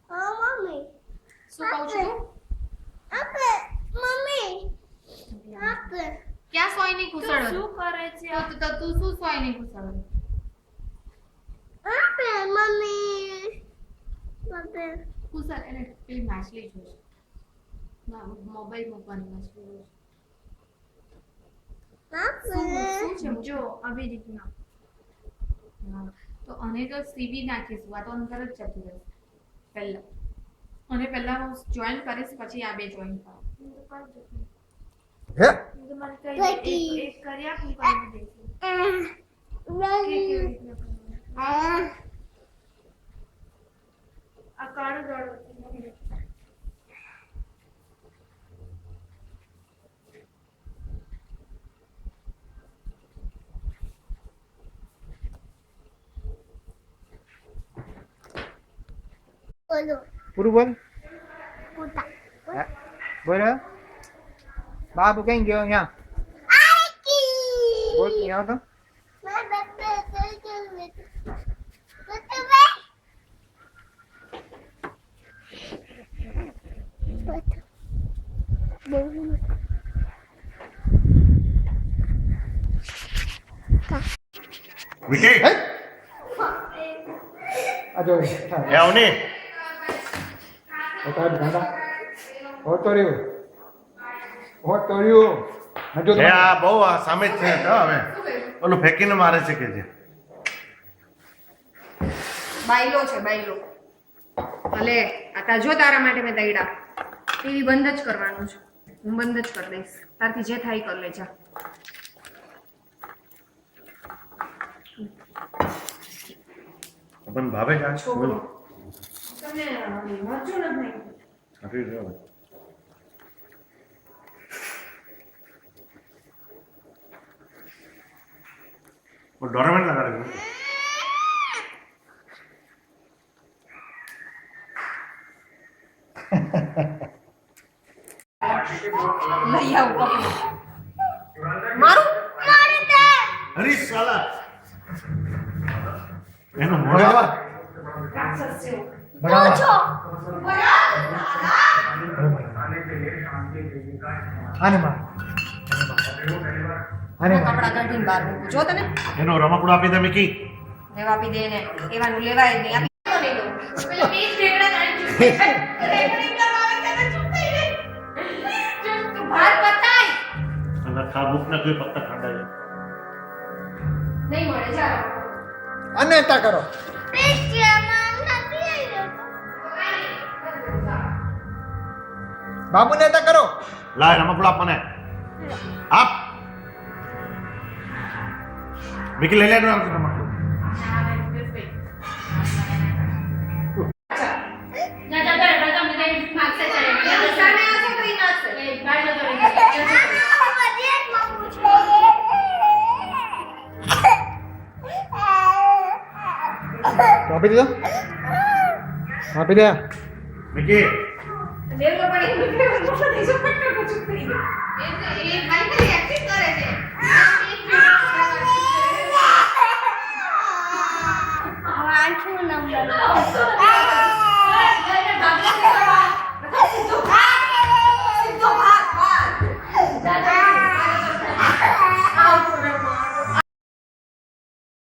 mummy શું કહું છું મમ્મી ક્યાં સોય ની ઘૂસળ શું કરે છે તો તું શું સોય ની ઘૂસળ મમ્મી ઘૂસળ એને પેલી માછલી જોશે મોબાઈલ મૂકવાની માછલી શું છે જો આવી રીતના તો અને તો સીવી નાખીશું આ તો અંદર જ જતું રહેશે પહેલા અને પહેલા હું જોઈન કરીશ પછી આ બે જોઈન કરો હે તમારે કઈ એક કરી આપું કરી દઈશું આ કાળું દોડો પૂરું બોલ બોલ બાબુ કઈ ગયો અહીંયા બોલ ક્યાં હતો વિકી આજો એ આવની ઓતા ગાંડા હોતો રહ્યું હજુ એ આ બહુ આ સામે જ છે તો હવે ઓલું ફેંકીને મારે છે કે જે બાયલો છે બાયલો ભલે આ જો તારા માટે મેં દઈડા ટીવી બંધ જ કરવાનું છે હું બંધ જ કરી દઈશ તારથી જે થાય કર લેજા પણ ભાવે છે છોકરો તમને મરચું નથી આપી દો वो डोरेमोन लगा रहे हो લઈ આવ પકડી મારું મારી દે अरे साला એનો મોઢા રાક્ષસ છે બરાબર છો આને માર આને માર કપડા કાઢીને બહાર મૂકું જો તને એનો રમકડું આપી દે મિકી લેવા આપી દે ને એવાનું લેવાય જ નહીં આપી તો નહીં દઉં પેલા બે ઢેગડા કાઢી રેકોર્ડિંગ કરવા આવે ત્યારે ચૂપ થઈ ગઈ જો તું ભાત બતાય અને ખાબુક ના કોઈ પત્તા ઠંડા છે નહીં મળે ચાલો અનેતા કરો બાબુ નેતા કરો લાય રમકડું આપ મને આપ મિકી લઈ લે રમકડું આપી દીધો આપી દે મિકી દેવલો પડી મોટો થઈ જો પટકો ચૂપ થઈ ગયો એ ભાઈ ને એક્ટિંગ કરે છે આઠમો નંબર